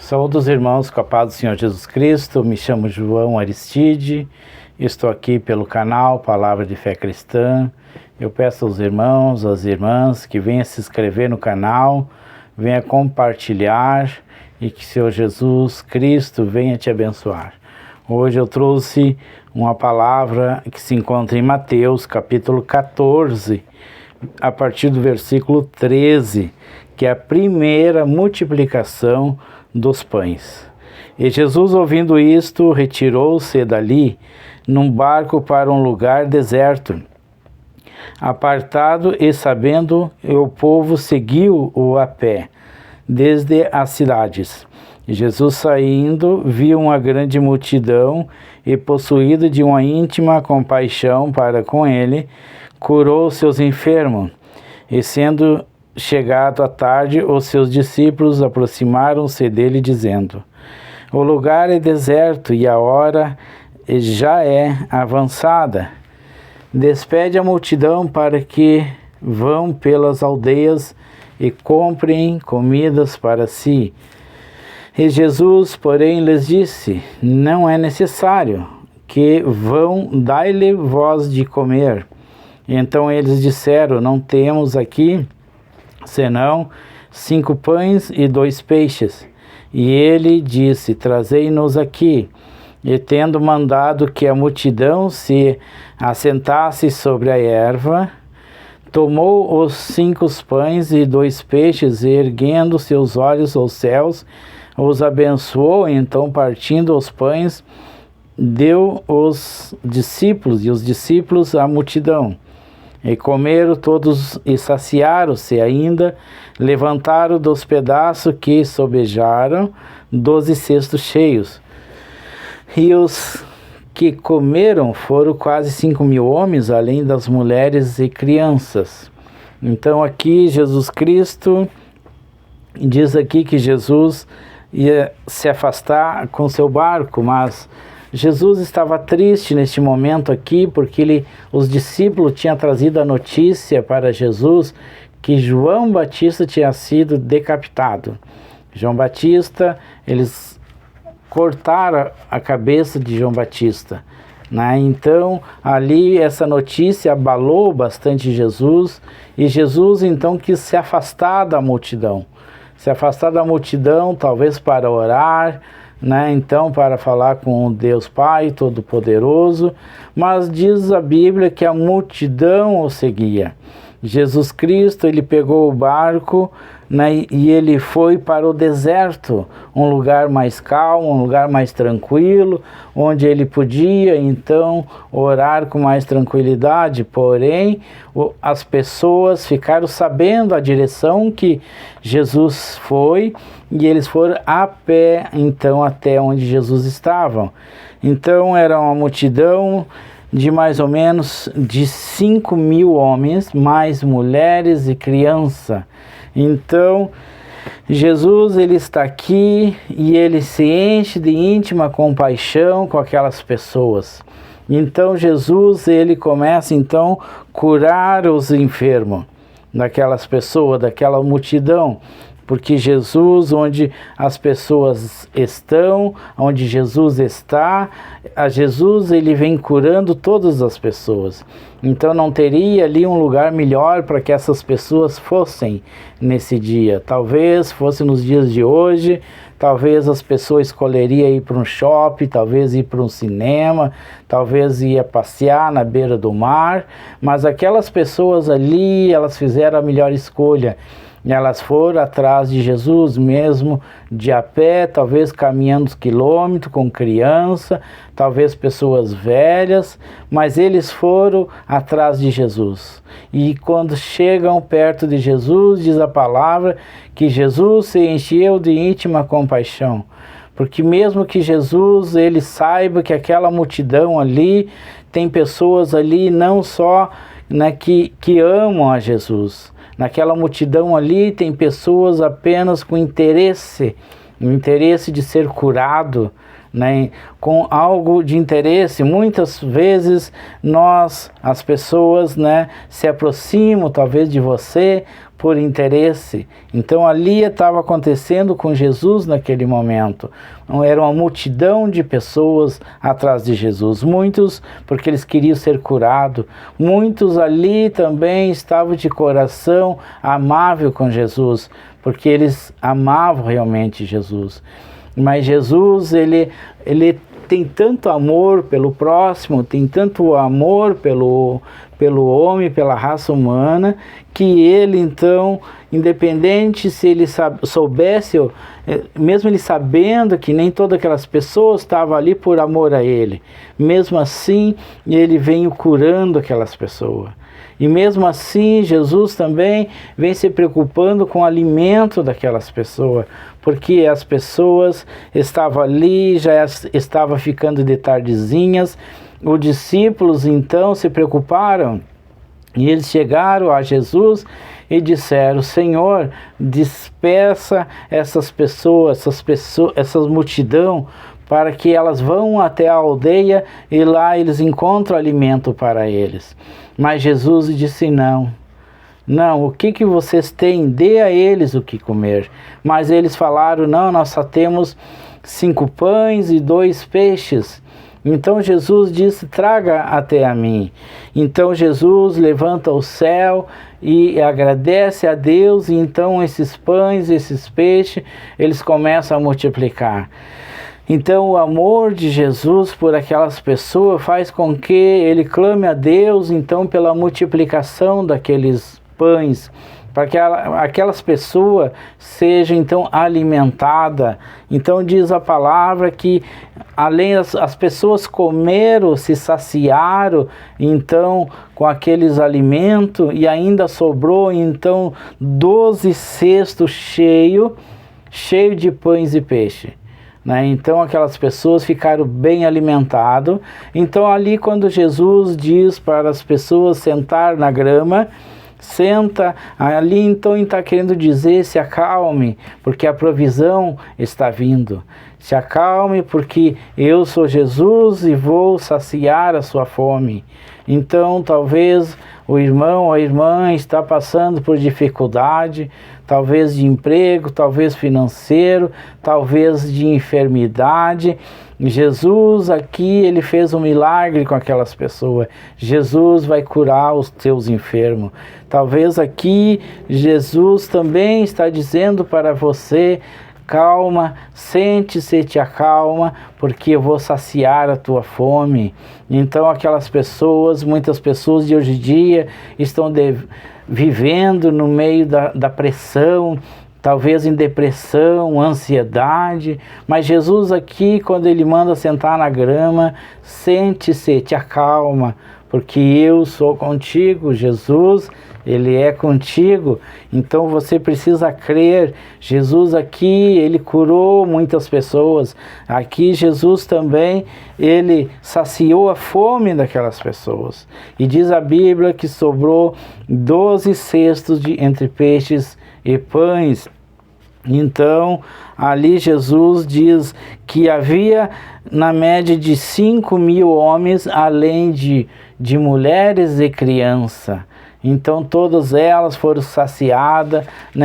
Saúdo os irmãos com a paz do Senhor Jesus Cristo. Me chamo João Aristide, estou aqui pelo canal Palavra de Fé Cristã. Eu peço aos irmãos, às irmãs que venham se inscrever no canal, venha compartilhar e que Senhor Jesus Cristo venha te abençoar. Hoje eu trouxe uma palavra que se encontra em Mateus capítulo 14, a partir do versículo 13, que é a primeira multiplicação dos pães. E Jesus, ouvindo isto, retirou-se dali num barco para um lugar deserto, apartado, e sabendo, o povo seguiu-o a pé, desde as cidades. E Jesus, saindo, viu uma grande multidão, e possuído de uma íntima compaixão para com ele, curou seus enfermos. E sendo chegado à tarde, os seus discípulos aproximaram-se dele, dizendo: o lugar é deserto e a hora já é avançada. Despede a multidão para que vão pelas aldeias e comprem comidas para si. E Jesus, porém, lhes disse: não é necessário que vão, dai-lhe vós de comer. E então eles disseram: não temos aqui senão 5 pães e 2 peixes. E ele disse: trazei-nos aqui. E tendo mandado que a multidão se assentasse sobre a erva, tomou os 5 pães e 2 peixes, e erguendo seus olhos aos céus, os abençoou. Então, partindo os pães, deu aos discípulos, e os discípulos à multidão. E comeram todos e saciaram-se ainda, levantaram dos pedaços que sobejaram 12 cestos cheios. E os que comeram foram quase 5.000 homens, além das mulheres e crianças. Então aqui Jesus Cristo diz aqui que Jesus ia se afastar com seu barco, mas Jesus estava triste neste momento aqui, porque os discípulos tinham trazido a notícia para Jesus que João Batista tinha sido decapitado. João Batista, eles cortaram a cabeça de João Batista, né? Então, ali essa notícia abalou bastante Jesus, e Jesus então quis se afastar da multidão. Se afastar da multidão, talvez para orar, né? Então, para falar com o Deus Pai Todo-Poderoso, mas diz a Bíblia que a multidão o seguia. Jesus Cristo, ele pegou o barco, né, e ele foi para o deserto, um lugar mais calmo, um lugar mais tranquilo, onde ele podia então orar com mais tranquilidade. Porém, as pessoas ficaram sabendo a direção que Jesus foi, e eles foram a pé então até onde Jesus estava. Então era uma multidão de mais ou menos de 5.000 homens, mais mulheres e criança. Então, Jesus, ele está aqui e ele se enche de íntima compaixão com aquelas pessoas. Então, Jesus, ele começa então a curar os enfermos daquelas pessoas, daquela multidão. Porque Jesus, onde as pessoas estão, onde Jesus está, a Jesus ele vem curando todas as pessoas. Então não teria ali um lugar melhor para que essas pessoas fossem nesse dia. Talvez fosse nos dias de hoje, talvez as pessoas escolheriam ir para um shopping, talvez ir para um cinema, talvez ir passear na beira do mar, mas aquelas pessoas ali, elas fizeram a melhor escolha. Elas foram atrás de Jesus mesmo, de a pé, talvez caminhando quilômetros com criança, talvez pessoas velhas, mas eles foram atrás de Jesus. E quando chegam perto de Jesus, diz a palavra que Jesus se encheu de íntima compaixão. Porque mesmo que Jesus ele saiba que aquela multidão ali, tem pessoas ali não só, né, que amam a Jesus. Naquela multidão ali tem pessoas apenas com interesse, o interesse de ser curado, né, com algo de interesse. Muitas vezes as pessoas, né, se aproximam talvez de você por interesse. Então ali estava acontecendo com Jesus naquele momento. Era uma multidão de pessoas atrás de Jesus, muitos porque eles queriam ser curados, muitos ali também estavam de coração amável com Jesus, porque eles amavam realmente Jesus. Mas Jesus, ele tem tanto amor pelo próximo, tem tanto amor pelo homem, pela raça humana, que ele então, independente se ele soubesse, mesmo ele sabendo que nem todas aquelas pessoas estavam ali por amor a ele, mesmo assim ele veio curando aquelas pessoas. E mesmo assim, Jesus também vem se preocupando com o alimento daquelas pessoas, porque as pessoas estavam ali, já estavam ficando de tardezinhas. Os discípulos então se preocuparam e eles chegaram a Jesus e disseram: Senhor, despeça essas pessoas, essas multidão, para que elas vão até a aldeia e lá eles encontram alimento para eles. Mas Jesus disse: não, o que vocês têm? Dê a eles o que comer. Mas eles falaram: não, nós só temos 5 pães e 2 peixes. Então Jesus disse: traga até a mim. Então Jesus levanta o céu e agradece a Deus, e então esses pães, esses peixes, eles começam a multiplicar. Então o amor de Jesus por aquelas pessoas faz com que ele clame a Deus então pela multiplicação daqueles pães, para que aquelas pessoas sejam então alimentadas. Então diz a palavra que além as pessoas comeram, se saciaram então com aqueles alimentos, e ainda sobrou então 12 cestos cheio de pães e peixe. Então aquelas pessoas ficaram bem alimentadas. Então ali quando Jesus diz para as pessoas sentar na grama, senta ali, então está querendo dizer: se acalme, porque a provisão está vindo. Se acalme, porque eu sou Jesus e vou saciar a sua fome. Então talvez o irmão ou a irmã está passando por dificuldade, talvez de emprego, talvez financeiro, talvez de enfermidade. Jesus aqui, ele fez um milagre com aquelas pessoas. Jesus vai curar os teus enfermos. Talvez aqui Jesus também está dizendo para você: calma, sente-se, te acalma, porque eu vou saciar a tua fome. Então aquelas pessoas, muitas pessoas de hoje em dia estão vivendo no meio da pressão, talvez em depressão, ansiedade, mas Jesus aqui, quando ele manda sentar na grama, sente-se, te acalma, porque eu sou contigo. Jesus, ele é contigo. Então você precisa crer. Jesus aqui, ele curou muitas pessoas. Aqui Jesus também, ele saciou a fome daquelas pessoas. E diz a Bíblia que sobrou 12 cestos entre peixes e pães. Então, ali Jesus diz que havia na média de 5.000 homens, além de mulheres e crianças. Então todas elas foram saciadas,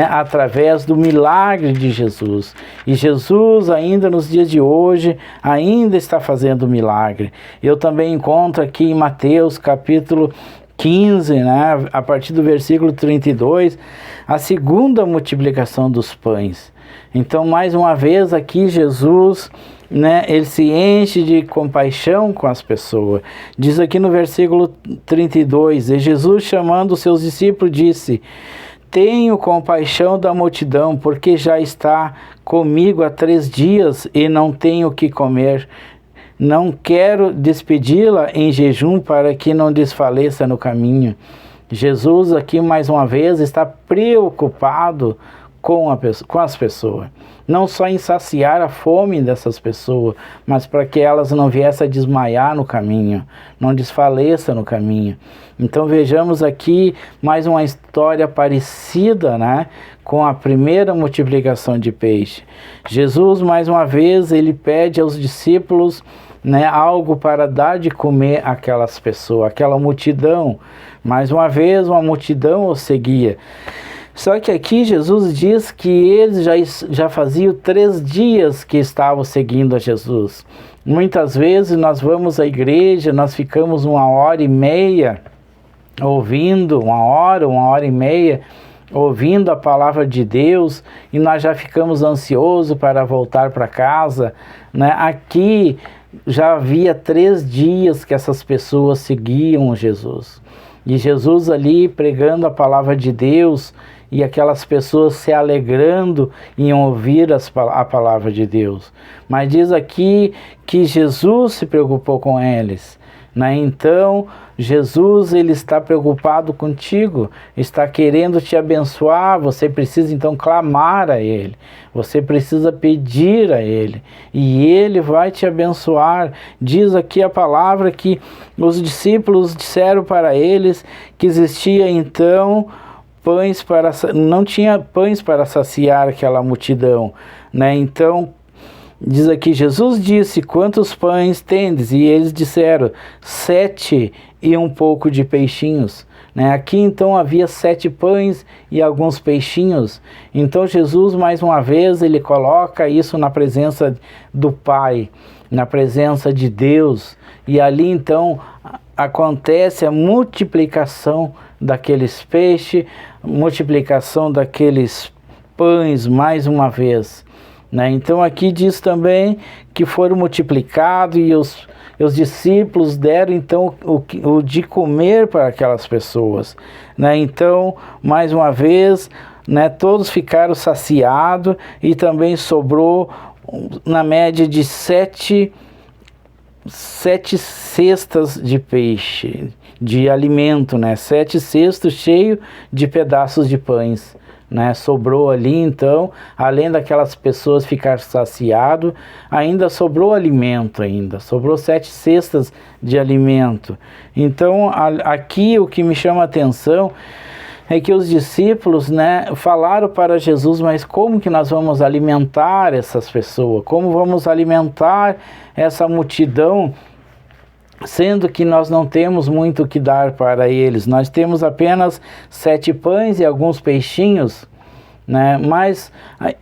através do milagre de Jesus. E Jesus ainda nos dias de hoje, ainda está fazendo milagre. Eu também encontro aqui em Mateus capítulo 15, a partir do versículo 32, a segunda multiplicação dos pães. Então mais uma vez aqui Jesus, ele se enche de compaixão com as pessoas. Diz aqui no versículo 32, e Jesus, chamando os seus discípulos, disse: tenho compaixão da multidão, porque já está comigo há 3 dias e não tenho o que comer. Não quero despedi-la em jejum, para que não desfaleça no caminho. Jesus aqui mais uma vez está preocupado com as pessoas. Não só em saciar a fome dessas pessoas, mas para que elas não viessem a desmaiar no caminho, não desfaleçam no caminho. Então vejamos aqui mais uma história parecida, né, com a primeira multiplicação de peixe. Jesus, mais uma vez, ele pede aos discípulos, né, algo para dar de comer àquelas pessoas, aquela multidão. Mais uma vez, uma multidão o seguia. Só que aqui Jesus diz que eles já faziam 3 dias que estavam seguindo a Jesus. Muitas vezes nós vamos à igreja, nós ficamos 1h30 ouvindo, 1h30 ouvindo a palavra de Deus, e nós já ficamos ansiosos para voltar para casa, né? Aqui já havia 3 dias que essas pessoas seguiam Jesus. E Jesus ali pregando a palavra de Deus, e aquelas pessoas se alegrando em ouvir a palavra de Deus. Mas diz aqui que Jesus se preocupou com eles, né? Então, Jesus, ele está preocupado contigo, está querendo te abençoar. Você precisa então clamar a Ele, você precisa pedir a Ele, e Ele vai te abençoar. Diz aqui a palavra que os discípulos disseram para eles que existia então não tinha pães para saciar aquela multidão, né? Então, diz aqui, Jesus disse, quantos pães tendes? E eles disseram, 7 e um pouco de peixinhos, né? Aqui então havia 7 pães e alguns peixinhos. Então Jesus, mais uma vez, ele coloca isso na presença do Pai, na presença de Deus, e ali então acontece a multiplicação daqueles peixes, multiplicação daqueles pães mais uma vez, né? Então aqui diz também que foram multiplicados, e os discípulos deram então o de comer para aquelas pessoas, né? Então, mais uma vez, né, todos ficaram saciados, e também sobrou na média de 7 cestas de peixe, de alimento, né? 7 cestos cheios de pedaços de pães, né? Sobrou ali então, além daquelas pessoas ficar saciado, ainda sobrou alimento, sobrou 7 cestas de alimento. Então aqui o que me chama a atenção é que os discípulos, né, falaram para Jesus, mas como que nós vamos alimentar essas pessoas? Como vamos alimentar essa multidão, sendo que nós não temos muito o que dar para eles? Nós temos apenas 7 pães e alguns peixinhos, né? Mas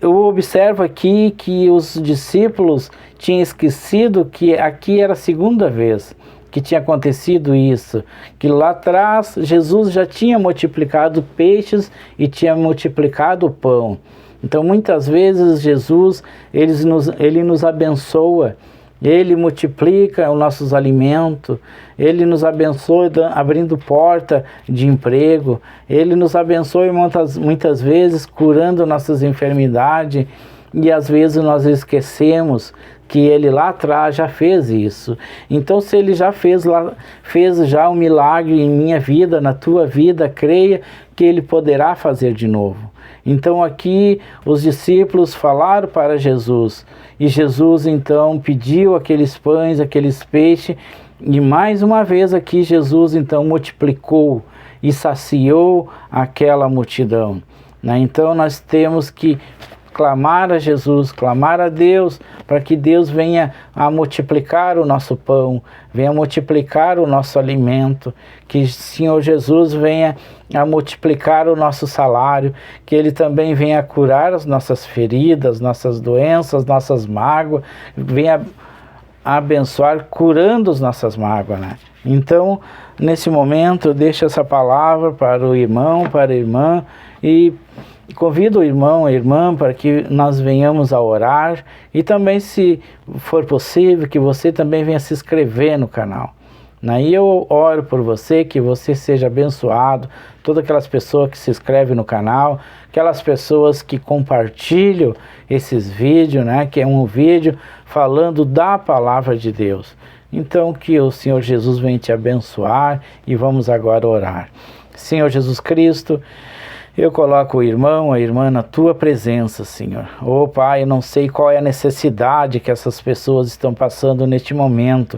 eu observo aqui que os discípulos tinham esquecido que aqui era a 2ª vez que tinha acontecido isso, que lá atrás Jesus já tinha multiplicado peixes e tinha multiplicado o pão. Então muitas vezes Jesus, ele nos abençoa, Ele multiplica os nossos alimentos, Ele nos abençoa abrindo porta de emprego, Ele nos abençoa muitas vezes curando nossas enfermidades, e às vezes nós esquecemos que Ele lá atrás já fez isso. Então, se Ele já fez já um milagre em minha vida, na tua vida, creia que Ele poderá fazer de novo. Então aqui os discípulos falaram para Jesus, e Jesus então pediu aqueles pães, aqueles peixes, e mais uma vez aqui Jesus então multiplicou e saciou aquela multidão, né? Então nós temos que clamar a Jesus, clamar a Deus, para que Deus venha a multiplicar o nosso pão, venha multiplicar o nosso alimento, que o Senhor Jesus venha a multiplicar o nosso salário, que Ele também venha a curar as nossas feridas, nossas doenças, nossas mágoas, venha a abençoar curando as nossas mágoas, né? Então, nesse momento, eu deixo essa palavra para o irmão, para a irmã, e convido o irmão, a irmã, para que nós venhamos a orar, e também, se for possível, que você também venha se inscrever no canal. E eu oro por você, que você seja abençoado, todas aquelas pessoas que se inscrevem no canal, aquelas pessoas que compartilham esses vídeos, né, que é um vídeo falando da palavra de Deus. Então, que o Senhor Jesus venha te abençoar, e vamos agora orar. Senhor Jesus Cristo, Eu coloco o irmão, a irmã na tua presença, Senhor. Ô Pai, eu não sei qual é a necessidade que essas pessoas estão passando neste momento,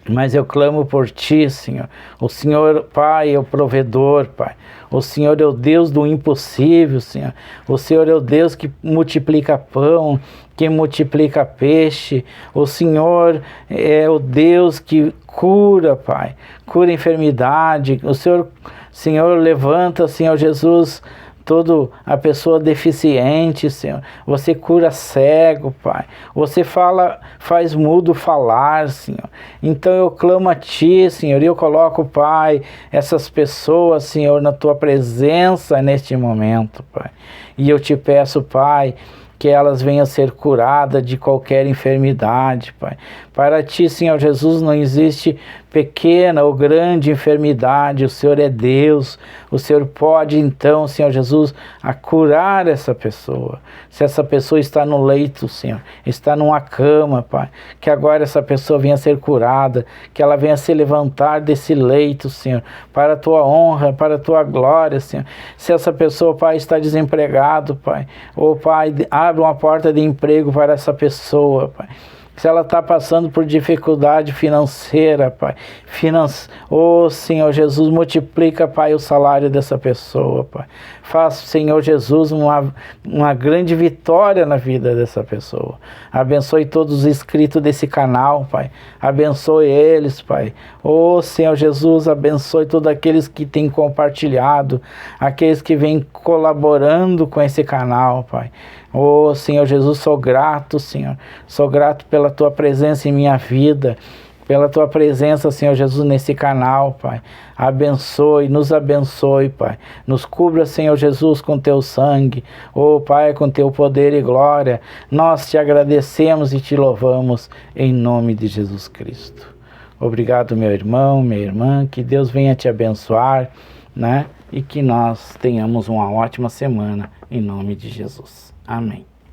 mas eu clamo por Ti, Senhor. O Senhor, Pai, é o provedor, Pai. O Senhor é o Deus do impossível, Senhor. O Senhor é o Deus que multiplica pão, que multiplica peixe. O Senhor é o Deus que cura, Pai. Cura enfermidade. O Senhor levanta, Senhor Jesus, toda a pessoa deficiente, Senhor. Você cura cego, Pai. Você faz mudo falar, Senhor. Então eu clamo a Ti, Senhor, e eu coloco, Pai, essas pessoas, Senhor, na Tua presença neste momento, Pai. E eu te peço, Pai, que elas venham ser curadas de qualquer enfermidade, Pai. Para Ti, Senhor Jesus, não existe pequena ou grande enfermidade. O Senhor é Deus. O Senhor pode, então, Senhor Jesus, a curar essa pessoa. Se essa pessoa está no leito, Senhor, está numa cama, Pai, que agora essa pessoa venha ser curada, que ela venha se levantar desse leito, Senhor, para a Tua honra, para a Tua glória, Senhor. Se essa pessoa, Pai, está desempregado, Pai, ou Pai, abre uma porta de emprego para essa pessoa, Pai. Se ela está passando por dificuldade financeira, Pai, Senhor Jesus, multiplica, Pai, o salário dessa pessoa, Pai. Faça, Senhor Jesus, uma grande vitória na vida dessa pessoa. Abençoe todos os inscritos desse canal, Pai. Abençoe eles, Pai. Senhor Jesus, abençoe todos aqueles que têm compartilhado, aqueles que vêm colaborando com esse canal, Pai. Senhor Jesus, sou grato, Senhor. Sou grato pela Tua presença em minha vida, pela Tua presença, Senhor Jesus, nesse canal, Pai. Nos abençoe, Pai. Nos cubra, Senhor Jesus, com Teu sangue. Pai, com Teu poder e glória. Nós Te agradecemos e Te louvamos em nome de Jesus Cristo. Obrigado, meu irmão, minha irmã. Que Deus venha te abençoar, né? E que nós tenhamos uma ótima semana em nome de Jesus. Amém.